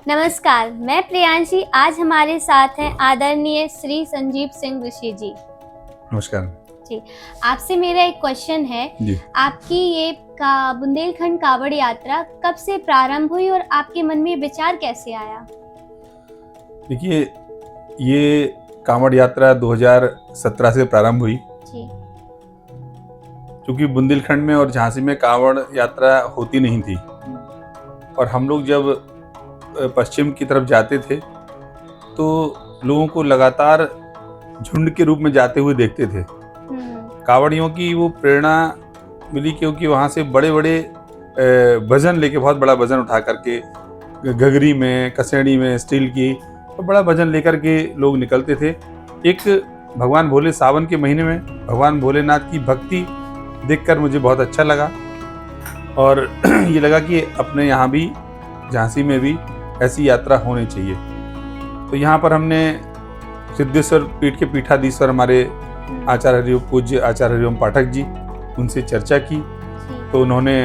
नमस्कार, मैं प्रियांशी। आज हमारे साथ हैं आदरणीय श्री संजीव सिंह ऋषि जी। नमस्कार जी, आपसे मेरा एक क्वेश्चन है जी। आपकी ये बुंदेलखंड कावड़ यात्रा कब से प्रारंभ हुई और आपके मन में विचार कैसे आया? देखिए, ये कांवड़ यात्रा 2017 से प्रारंभ हुई। जी। क्योंकि बुंदेलखंड में और झांसी में कांवड़ यात्रा होती नहीं थी और हम लोग जब पश्चिम की तरफ जाते थे तो लोगों को लगातार झुंड के रूप में जाते हुए देखते थे। कांवड़ियों की वो प्रेरणा मिली क्योंकि वहाँ से बड़े बड़े वजन लेके, बहुत बड़ा वजन उठा करके घघरी में, कसेड़ी में स्टील की तो बड़ा वजन लेकर के लोग निकलते थे। एक भगवान भोले सावन के महीने में भगवान भोलेनाथ की भक्ति देखकर मुझे बहुत अच्छा लगा और ये लगा कि अपने यहाँ भी, झांसी में भी ऐसी यात्रा होनी चाहिए। तो यहाँ पर हमने सिद्धेश्वर पीठ के पीठाधीश्वर हमारे आचार्य हरिओम, पूज्य आचार्य हरिओम पाठक जी, उनसे चर्चा की तो उन्होंने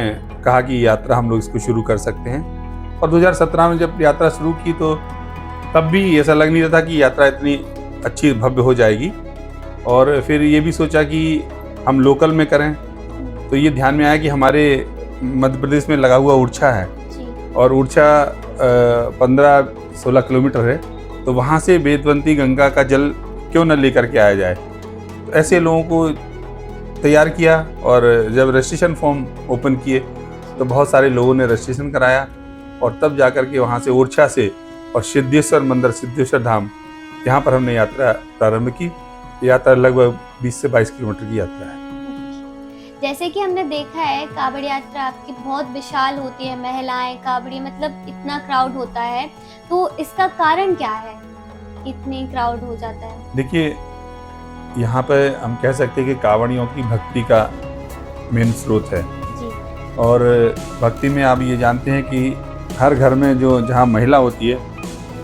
कहा कि यात्रा हम लोग इसको शुरू कर सकते हैं। और 2017 में जब यात्रा शुरू की तो तब भी ऐसा लग नहीं रहा था कि यात्रा इतनी अच्छी भव्य हो जाएगी। और फिर ये भी सोचा कि हम लोकल में करें तो ये ध्यान में आया कि हमारे मध्य प्रदेश में लगा हुआ उड़छा है और उड़छा 15-16 किलोमीटर है, तो वहाँ से बेतवंती गंगा का जल क्यों न लेकर के आया जाए। तो ऐसे लोगों को तैयार किया और जब रजिस्ट्रेशन फॉर्म ओपन किए तो बहुत सारे लोगों ने रजिस्ट्रेशन कराया और तब जाकर के वहाँ से उड़छा से और सिद्धेश्वर मंदिर, सिद्धेश्वर धाम, यहाँ पर हमने यात्रा प्रारंभ की। यात्रा लगभग 20 से 22 किलोमीटर की यात्रा है। जैसे कि हमने देखा है कावड़ यात्रा आपकी बहुत विशाल होती है, महिलाएं, कावड़ी, मतलब इतना क्राउड होता है, तो इसका कारण क्या है इतनी क्राउड हो जाता है? देखिए, यहाँ पे हम कह सकते हैं कि कावड़ियों की भक्ति का मेन स्रोत है जी। और भक्ति में आप ये जानते हैं कि हर घर में जो जहाँ महिला होती है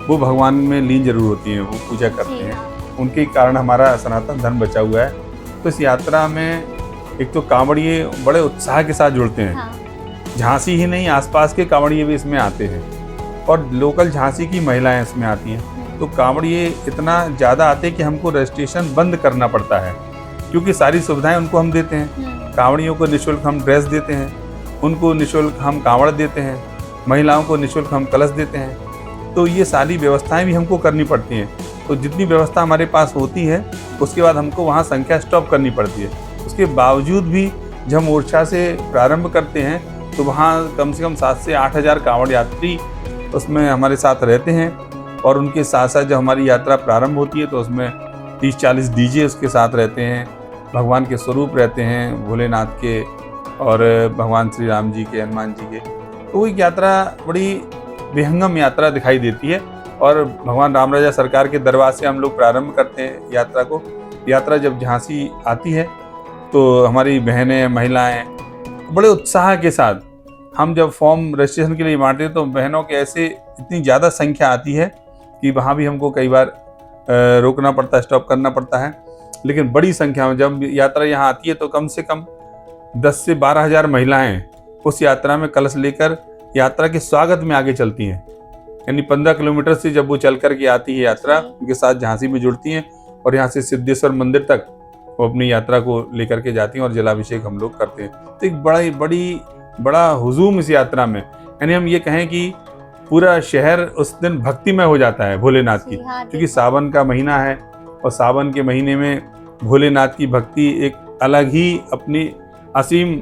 वो भगवान में लीन जरूर होती हैं, वो पूजा करते हैं। उनके कारण हमारा सनातन धर्म बचा हुआ है। तो इस यात्रा में एक तो कांवड़िए बड़े उत्साह के साथ जुड़ते हैं। झांसी ही नहीं, आसपास के कांवड़िए भी इसमें आते हैं और लोकल झांसी की महिलाएं इसमें आती हैं। तो कांवड़िए इतना ज़्यादा आते हैं कि हमको रजिस्ट्रेशन बंद करना पड़ता है क्योंकि सारी सुविधाएं उनको हम देते हैं। कांवड़ियों को निःशुल्क हम ड्रेस देते हैं, उनको निःशुल्क हम कांवड़ देते हैं, महिलाओं को निःशुल्क हम कलश देते हैं। तो ये सारी व्यवस्थाएं भी हमको करनी पड़ती हैं। तो जितनी व्यवस्था हमारे पास होती है उसके बाद हमको वहाँ संख्या स्टॉप करनी पड़ती है। उसके बावजूद भी जब हम उड़छा से प्रारंभ करते हैं तो वहाँ कम से कम 7 से 8 हज़ार कांवड़ यात्री उसमें हमारे साथ रहते हैं और उनके साथ साथ जब हमारी यात्रा प्रारंभ होती है तो उसमें 30-40 डीजे उसके साथ रहते हैं, भगवान के स्वरूप रहते हैं, भोलेनाथ के और भगवान श्री राम जी के, हनुमान जी के। तो वो एक यात्रा बड़ी विहंगम यात्रा दिखाई देती है और भगवान राम राजा सरकार के दरबार से हम लोग प्रारंभ करते हैं यात्रा को। यात्रा जब झांसी आती है तो हमारी बहनें, महिलाएं बड़े उत्साह के साथ, हम जब फॉर्म रजिस्ट्रेशन के लिए बांटते हैं तो बहनों के ऐसे इतनी ज़्यादा संख्या आती है कि वहाँ भी हमको कई बार रोकना पड़ता है, स्टॉप करना पड़ता है। लेकिन बड़ी संख्या में जब यात्रा यहाँ आती है तो कम से कम 10 से 12 हज़ार महिलाएं उस यात्रा में कलश लेकर यात्रा के स्वागत में आगे चलती हैं। यानी 15 किलोमीटर से जब वो चल कर के आती है यात्रा, उनके साथ झांसी में जुड़ती हैं और यहाँ से सिद्धेश्वर मंदिर तक वो अपनी यात्रा को लेकर के जाती हैं और जलाभिषेक हम लोग करते हैं। तो एक बड़ा हुजूम इस यात्रा में, यानी हम ये कहें कि पूरा शहर उस दिन भक्तिमय हो जाता है भोलेनाथ की, क्योंकि सावन का महीना है और सावन के महीने में भोलेनाथ की भक्ति एक अलग ही अपनी असीम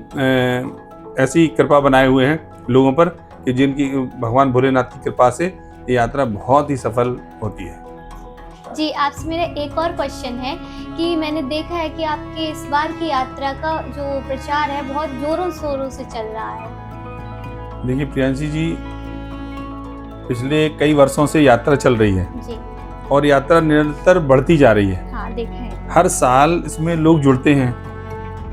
ऐसी कृपा बनाए हुए हैं लोगों पर कि जिनकी भगवान भोलेनाथ की कृपा से ये यात्रा बहुत ही सफल होती है। जी, आपसे मेरा एक और क्वेश्चन है कि मैंने देखा है कि आपके इस बार की यात्रा का जो प्रचार है बहुत जोरों शोरों से चल रहा है। देखिए प्रियांशी जी, पिछले कई वर्षों से यात्रा चल रही है जी। और यात्रा निरंतर बढ़ती जा रही है। हाँ, देखें। हर साल इसमें लोग जुड़ते हैं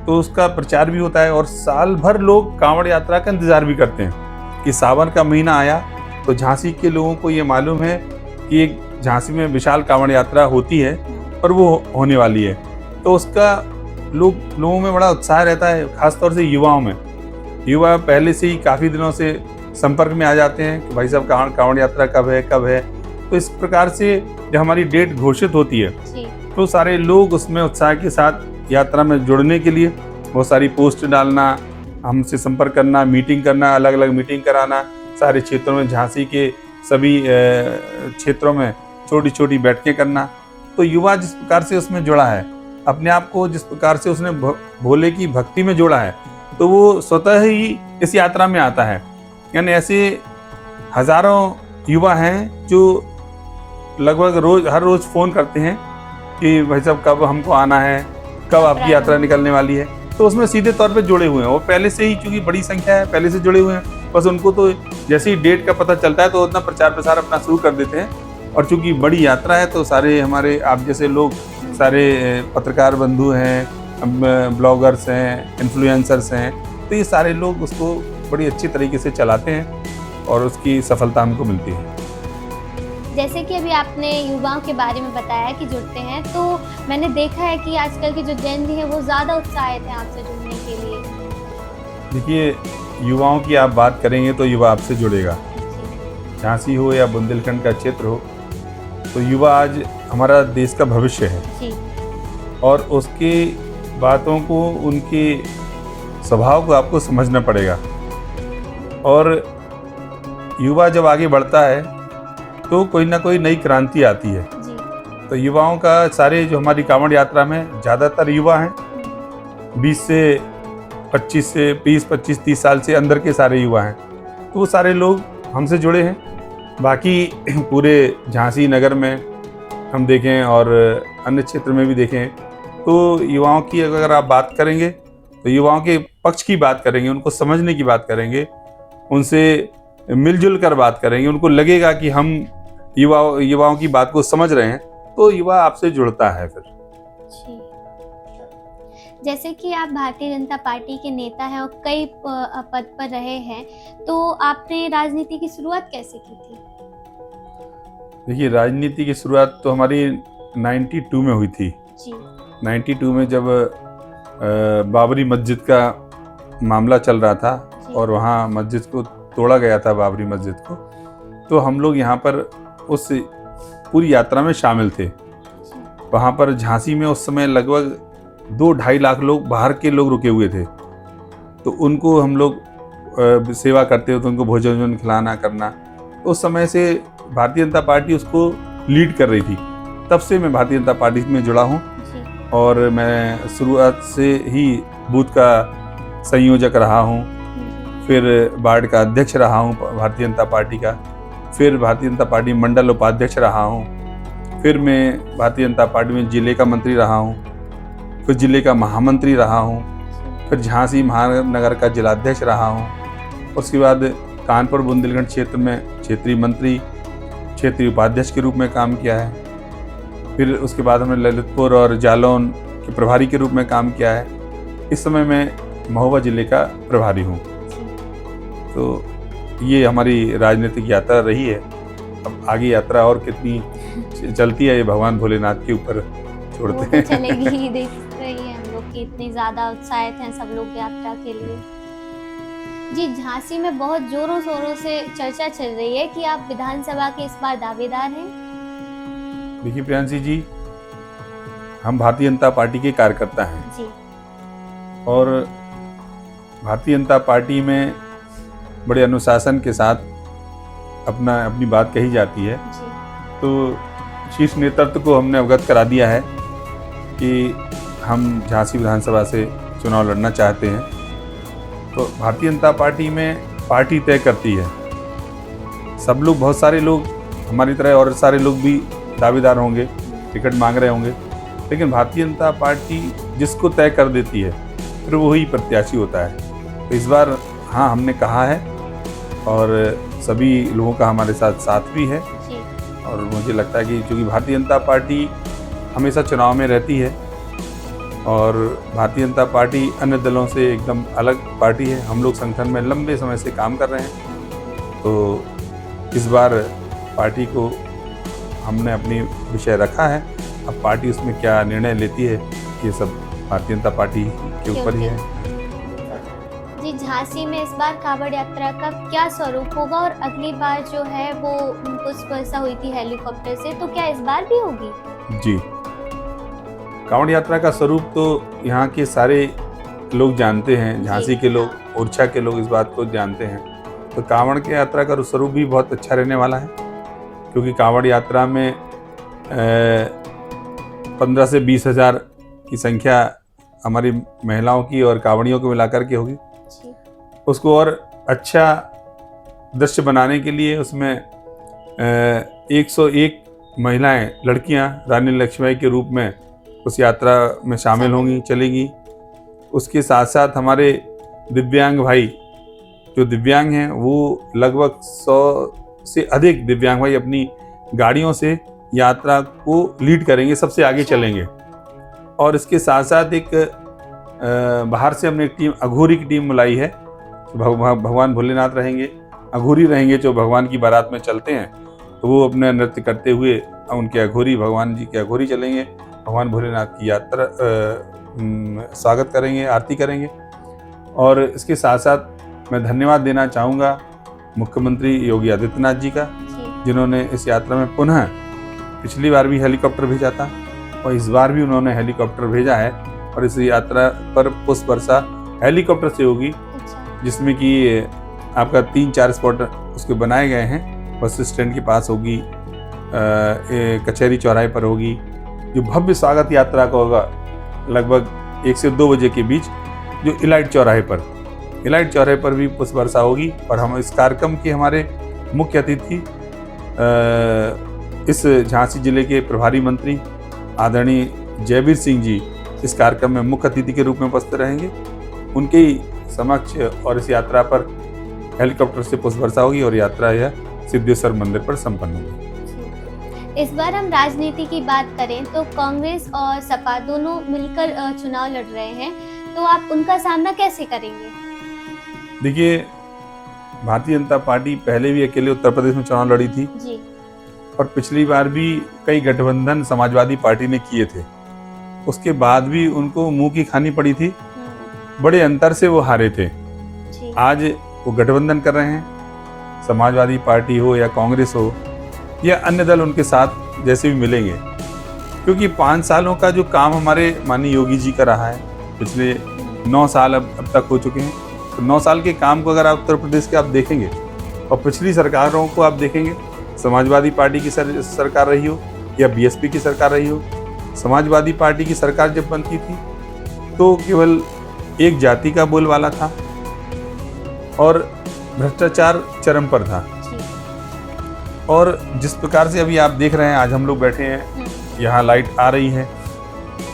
तो उसका प्रचार भी होता है और साल भर लोग कांवड़ यात्रा का इंतजार भी करते हैं कि सावन का महीना आया तो झांसी के लोगों को ये मालूम है कि एक झांसी में विशाल कांवड़ यात्रा होती है और वो होने वाली है। तो उसका लोगों में बड़ा उत्साह रहता है, खासतौर से युवाओं में। युवा पहले से ही काफ़ी दिनों से संपर्क में आ जाते हैं कि भाई साहब कहाँ कांवड़ यात्रा कब है। तो इस प्रकार से जब हमारी डेट घोषित होती है जी। तो सारे लोग उसमें उत्साह के साथ यात्रा में जुड़ने के लिए बहुत सारी पोस्ट डालना, हमसे संपर्क करना, मीटिंग करना, अलग अलग मीटिंग कराना, सारे क्षेत्रों में झांसी के सभी क्षेत्रों में छोटी छोटी बैठकें करना। तो युवा जिस प्रकार से उसमें जुड़ा है, अपने आप को जिस प्रकार से उसने भोले की भक्ति में जोड़ा है, तो वो स्वतः ही इस यात्रा में आता है। यानी ऐसे हजारों युवा हैं जो लगभग हर रोज फ़ोन करते हैं कि भाई साहब कब हमको आना है, कब आपकी यात्रा निकलने वाली है। तो उसमें सीधे तौर पे जुड़े हुए हैं, वो पहले से ही, चूँकि बड़ी संख्या है, पहले से जुड़े हुए हैं। बस उनको तो जैसे ही डेट का पता चलता है तो उतना प्रचार प्रसार अपना शुरू कर देते हैं। और चूँकि बड़ी यात्रा है तो सारे हमारे आप जैसे लोग, सारे पत्रकार बंधु हैं, ब्लॉगर्स हैं, इन्फ्लुएंसर्स हैं, तो ये सारे लोग उसको बड़ी अच्छी तरीके से चलाते हैं और उसकी सफलता हमको मिलती है। जैसे कि अभी आपने युवाओं के बारे में बताया कि जुड़ते हैं, तो मैंने देखा है कि आजकल की जो जेन ज़ी है वो ज़्यादा उत्साहित है आपसे जुड़ने के लिए। देखिए, युवाओं की आप बात करेंगे तो युवा आपसे जुड़ेगा। झांसी हो या बुंदेलखंड का क्षेत्र हो, तो युवा आज हमारा देश का भविष्य है जी। और उसकी बातों को, उनके स्वभाव को आपको समझना पड़ेगा। और युवा जब आगे बढ़ता है तो कोई ना कोई नई क्रांति आती है। जी। तो युवाओं का, सारे जो हमारी कांवड़ यात्रा में ज़्यादातर युवा हैं, 20 से 25, 30 साल से अंदर के सारे युवा हैं। तो वो सारे लोग हमसे जुड़े हैं। बाकी पूरे झांसी नगर में हम देखें और अन्य क्षेत्र में भी देखें तो युवाओं की अगर आप बात करेंगे तो युवाओं के पक्ष की बात करेंगे, उनको समझने की बात करेंगे, उनसे मिलजुल कर बात करेंगे, उनको लगेगा कि हम युवाओं की बात को समझ रहे हैं, तो युवा आपसे जुड़ता है फिर। जी। जैसे कि आप भारतीय जनता पार्टी के नेता हैं और कई पद पर रहे हैं, तो आपने राजनीति की शुरुआत कैसे की थी? देखिए, राजनीति की शुरुआत तो हमारी 92 में हुई थी। जी। 92 में जब बाबरी मस्जिद का मामला चल रहा था और वहाँ मस्जिद को तोड़ा गया था, बाबरी मस्जिद को, तो हम लोग यहाँ पर उस पूरी यात्रा में शामिल थे। वहाँ पर झांसी में उस समय लगभग 2-2.5 लाख लोग, बाहर के लोग रुके हुए थे। तो उनको हम लोग सेवा करते थे, उनको भोजन खिलाना करना। तो उस समय से भारतीय जनता पार्टी उसको लीड कर रही थी। तब से मैं भारतीय जनता पार्टी में जुड़ा हूँ और मैं शुरुआत से ही बूथ का संयोजक रहा हूँ, फिर वार्ड का अध्यक्ष रहा हूँ भारतीय जनता पार्टी का, फिर भारतीय जनता पार्टी मंडल उपाध्यक्ष रहा हूँ, फिर मैं भारतीय जनता पार्टी में जिले का मंत्री रहा हूँ, फिर जिले का महामंत्री रहा हूँ, फिर झांसी महानगर का जिलाध्यक्ष रहा हूँ। उसके बाद कानपुर बुंदेलखंड क्षेत्र में क्षेत्रीय मंत्री, क्षेत्रीय उपाध्यक्ष के रूप में काम किया है। फिर उसके बाद हमने ललितपुर और जालौन के प्रभारी के रूप में काम किया है। इस समय मैं महोबा जिले का प्रभारी हूँ। तो ये हमारी राजनीतिक यात्रा रही है। अब आगे यात्रा और कितनी चलती है ये भगवान भोलेनाथ के ऊपर छोड़ते हैं। चलेगी ही, देख रही है हम लोग कि इतनी ज़्यादा उत्साहित हैं सब लोग यात्रा के लिए। जी, झांसी में बहुत जोरों शोरों से चर्चा चल रही है कि आप विधानसभा के इस बार दावेदार हैं। देखिए प्रियांशी जी, हम भारतीय जनता पार्टी के कार्यकर्ता हैं जी। और भारतीय जनता पार्टी में बड़े अनुशासन के साथ अपनी बात कही जाती है। जी। तो शीर्ष नेतृत्व को हमने अवगत करा दिया है कि हम झांसी विधानसभा से चुनाव लड़ना चाहते हैं। तो भारतीय जनता पार्टी में पार्टी तय करती है। सब लोग, बहुत सारे लोग हमारी तरह और सारे लोग भी दावेदार होंगे, टिकट मांग रहे होंगे, लेकिन भारतीय जनता पार्टी जिसको तय कर देती है फिर वही प्रत्याशी होता है। तो इस बार हाँ, हमने कहा है और सभी लोगों का हमारे साथ भी है। जी। और मुझे लगता है कि क्योंकि भारतीय जनता पार्टी हमेशा चुनाव में रहती है और भारतीय जनता पार्टी अन्य दलों से एकदम अलग पार्टी है। हम लोग संगठन में लंबे समय से काम कर रहे हैं। तो इस बार पार्टी को हमने अपनी विषय रखा है। अब पार्टी उसमें क्या निर्णय लेती है ये सब भारतीय जनता पार्टी के ऊपर ही है। जी, झांसी में इस बार कांवड़ यात्रा का क्या स्वरूप होगा, और अगली बार जो है वो पुष्प वर्षा हुई थी हेलीकॉप्टर से, तो क्या इस बार भी होगी? जी, कांवड़ यात्रा का स्वरूप तो यहाँ के सारे लोग जानते हैं, झांसी के लोग, ओरछा के लोग इस बात को जानते हैं। तो कांवड़ की यात्रा का स्वरूप भी बहुत अच्छा रहने वाला है, क्योंकि कांवड़ यात्रा में 15 से 20 हज़ार की संख्या हमारी महिलाओं की और कांवड़ियों को मिलाकर के होगी। उसको और अच्छा दृश्य बनाने के लिए उसमें 101 महिलाएं, लड़कियां रानी लक्ष्मीबाई के रूप में उस यात्रा में शामिल होंगी, चलेंगी। उसके साथ साथ हमारे दिव्यांग भाई जो दिव्यांग हैं वो लगभग 100 से अधिक दिव्यांग भाई अपनी गाड़ियों से यात्रा को लीड करेंगे, सबसे आगे चलेंगे। और इसके साथ साथ एक बाहर से हमने एक टीम, अघोरी की टीम बुलाई है। भगवान भोलेनाथ रहेंगे, अघोरी रहेंगे जो भगवान की बारात में चलते हैं, तो वो अपने नृत्य करते हुए उनके अघोरी, भगवान जी के अघोरी चलेंगे, भगवान भोलेनाथ की यात्रा स्वागत करेंगे, आरती करेंगे। और इसके साथ साथ मैं धन्यवाद देना चाहूँगा मुख्यमंत्री योगी आदित्यनाथ जी का, जिन्होंने इस यात्रा में पुनः, पिछली बार भी हेलीकॉप्टर भेजा था और इस बार भी उन्होंने हेलीकॉप्टर भेजा है। और इस यात्रा पर पुष्प वर्षा हेलीकॉप्टर से होगी, जिसमें कि आपका 3-4 स्पॉट उसके बनाए गए हैं। बस स्टैंड के पास होगी, कचहरी चौराहे पर होगी, जो भव्य स्वागत यात्रा का होगा लगभग 1 से 2 बजे के बीच, जो इलाइट चौराहे पर भी पुष्प वर्षा होगी। और हम इस कार्यक्रम के हमारे मुख्य अतिथि इस झांसी जिले के प्रभारी मंत्री आदरणीय जयवीर सिंह जी इस कार्यक्रम में मुख्य अतिथि के रूप में उपस्थित रहेंगे। उनके ही समक्ष और इस यात्रा पर हेलीकॉप्टर से पुष्प वर्षा होगी और यात्रा यह सिद्धेश्वर मंदिर पर संपन्न होगी। इस बार हम राजनीति की बात करें तो कांग्रेस और सपा दोनों मिलकर चुनाव लड़ रहे हैं, तो आप उनका सामना कैसे करेंगे? देखिए, भारतीय जनता पार्टी पहले भी अकेले उत्तर प्रदेश में चुनाव लड़ी थी जी। और पिछली बार भी कई गठबंधन समाजवादी पार्टी ने किए थे, उसके बाद भी उनको मुंह की खानी पड़ी थी, बड़े अंतर से वो हारे थे। आज वो गठबंधन कर रहे हैं, समाजवादी पार्टी हो या कांग्रेस हो या अन्य दल उनके साथ जैसे भी मिलेंगे, क्योंकि 5 सालों का जो काम हमारे माननीय योगी जी का रहा है, पिछले 9 साल अब तक हो चुके हैं, तो 9 साल के काम को अगर आप उत्तर प्रदेश के आप देखेंगे और पिछली सरकारों को आप देखेंगे, समाजवादी पार्टी की सरकार रही हो या बीएसपी की सरकार रही हो, समाजवादी पार्टी की सरकार जब बनती थी तो केवल एक जाति का बोलबाला था और भ्रष्टाचार चरम पर था। और जिस प्रकार से अभी आप देख रहे हैं, आज हम लोग बैठे हैं, यहाँ लाइट आ रही है।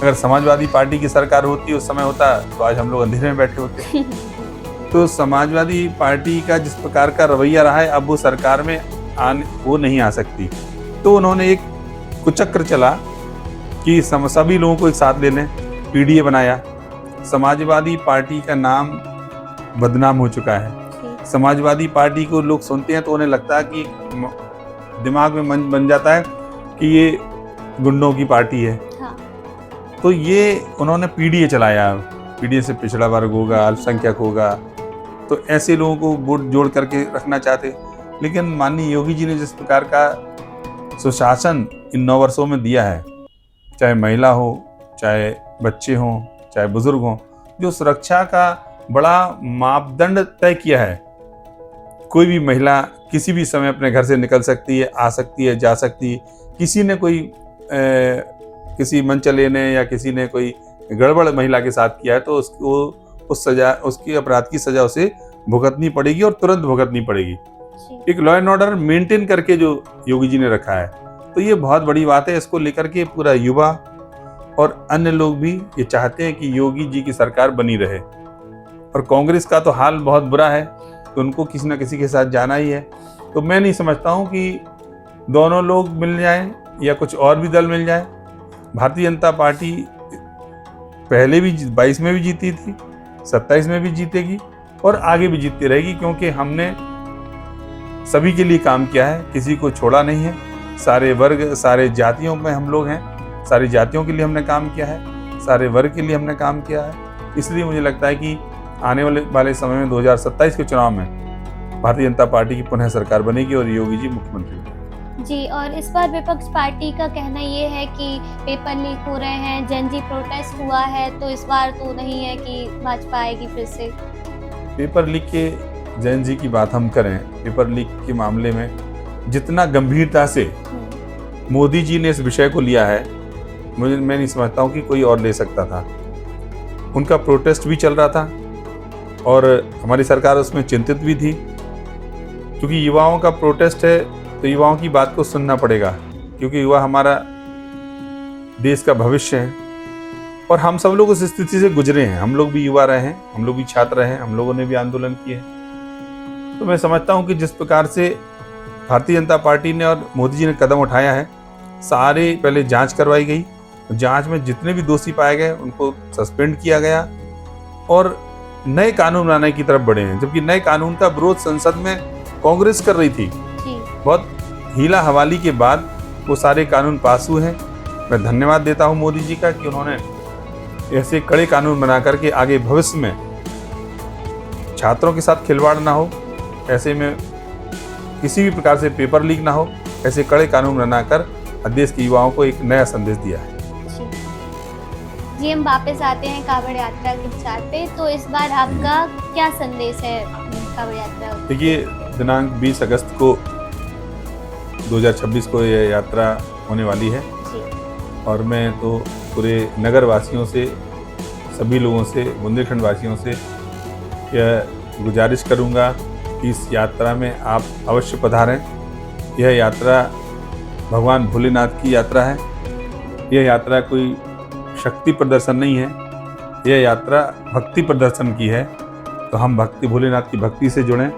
अगर समाजवादी पार्टी की सरकार होती, उस समय होता, तो आज हम लोग अंधेरे में बैठे होते। तो समाजवादी पार्टी का जिस प्रकार का रवैया रहा है, अब वो सरकार में वो नहीं आ सकती। तो उन्होंने एक कुचक्र चला कि सभी लोगों को एक साथ ले लें, पीडीए बनाया। समाजवादी पार्टी का नाम बदनाम हो चुका है। समाजवादी पार्टी को लोग सुनते हैं तो उन्हें लगता है कि दिमाग में मन बन जाता है कि ये गुंडों की पार्टी है। हाँ। तो ये उन्होंने पीडीए चलाया, पीडीए से पिछड़ा वर्ग होगा, अल्पसंख्यक होगा, तो ऐसे लोगों को वोट जोड़ करके रखना चाहते। लेकिन माननीय योगी जी ने जिस प्रकार का सुशासन इन 9 वर्षों में दिया है, चाहे महिला हो, चाहे बच्चे हों, चाहे बुजुर्ग हों, जो सुरक्षा का बड़ा मापदंड तय किया है। कोई भी महिला किसी भी समय अपने घर से निकल सकती है, आ सकती है, जा सकती है। किसी ने किसी मनचले ने या किसी ने कोई गड़बड़ महिला के साथ किया है तो उसको उस सजा, उसकी अपराध की सजा उसे भुगतनी पड़ेगी और तुरंत भुगतनी पड़ेगी। एक लॉ एंड ऑर्डर मेंटेन करके जो योगी जी ने रखा है, तो ये बहुत बड़ी बात है। इसको लेकर के पूरा युवा और अन्य लोग भी ये चाहते हैं कि योगी जी की सरकार बनी रहे। और कांग्रेस का तो हाल बहुत बुरा है, तो उनको किसी न किसी के साथ जाना ही है। तो मैं नहीं समझता हूँ कि दोनों लोग मिल जाएं या कुछ और भी दल मिल जाए। भारतीय जनता पार्टी पहले भी 22 में भी जीती थी, 27 में भी जीतेगी और आगे भी जीतती रहेगी, क्योंकि हमने सभी के लिए काम किया है, किसी को छोड़ा नहीं है। सारे वर्ग, सारे जातियों में हम लोग हैं, सारी जातियों के लिए हमने काम किया है, सारे वर्ग के लिए हमने काम किया है। इसलिए मुझे लगता है कि आने वाले समय में 2027 के चुनाव में भारतीय जनता पार्टी की पुनः सरकार बनेगी और योगी जी मुख्यमंत्री बनेंगे। जी, और इस बार विपक्ष पार्टी का कहना ये है कि पेपर लीक हो रहे हैं, जनजी प्रोटेस्ट हुआ है, तो इस बार तो नहीं है कि भाजपा आएगी फिर से। पेपर लीक के जैन जी की बात हम करें, पेपर लीक के मामले में जितना गंभीरता से मोदी जी ने इस विषय को लिया है, मैं नहीं समझता हूँ कि कोई और ले सकता था। उनका प्रोटेस्ट भी चल रहा था और हमारी सरकार उसमें चिंतित भी थी, क्योंकि युवाओं का प्रोटेस्ट है तो युवाओं की बात को सुनना पड़ेगा, क्योंकि युवा हमारा देश का भविष्य है और हम सब लोग उस स्थिति से गुजरे हैं। हम लोग भी युवा रहे हैं, हम लोग भी छात्र रहे हैं, हम लोगों ने भी आंदोलन किए हैं। तो मैं समझता हूँ कि जिस प्रकार से भारतीय जनता पार्टी ने और मोदी जी ने कदम उठाया है, सारे पहले जांच करवाई गई, जांच में जितने भी दोषी पाए गए उनको सस्पेंड किया गया और नए कानून बनाने की तरफ बढ़े हैं, जबकि नए कानून का विरोध संसद में कांग्रेस कर रही थी। बहुत हीला हवाली के बाद वो सारे कानून पास हुए हैं। मैं धन्यवाद देता हूं मोदी जी का कि उन्होंने ऐसे कड़े कानून बना करके आगे भविष्य में छात्रों के साथ खिलवाड़ ना हो, ऐसे में किसी भी प्रकार से पेपर लीक ना हो, ऐसे कड़े कानून बनाकर देश के युवाओं को एक नया संदेश दिया है। जी, हम वापस आते हैं कांवड़ यात्रा के विचार पे। तो इस बार आपका क्या संदेश है कांवड़ यात्रा? देखिए, दिनांक 20 अगस्त को 2026 को यह यात्रा होने वाली है और मैं तो पूरे नगर वासियों से, सभी लोगों से, बुंदेलखंड वासियों से यह गुजारिश करूंगा कि इस यात्रा में आप अवश्य पधारें। यह यात्रा भगवान भोलेनाथ की यात्रा है। यह यात्रा कोई शक्ति प्रदर्शन नहीं है, यह यात्रा भक्ति प्रदर्शन की है। तो हम भोलेनाथ की भक्ति से जुड़ें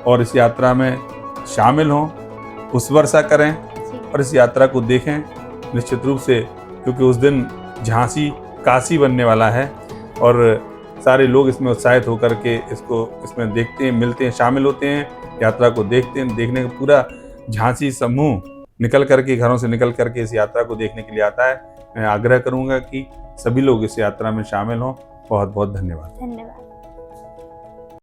और इस यात्रा में शामिल हों, उस वर्षा करें और इस यात्रा को देखें निश्चित रूप से, क्योंकि उस दिन झांसी काशी बनने वाला है और सारे लोग इसमें उत्साहित होकर के इसमें देखते हैं, मिलते हैं, शामिल होते हैं, यात्रा को देखते हैं। देखने का पूरा झांसी समूह निकल करके, घरों से निकल करके इस यात्रा को देखने के लिए आता है। मैं आग्रह करूंगा कि सभी लोग इस यात्रा में शामिल हों। बहुत बहुत धन्यवाद।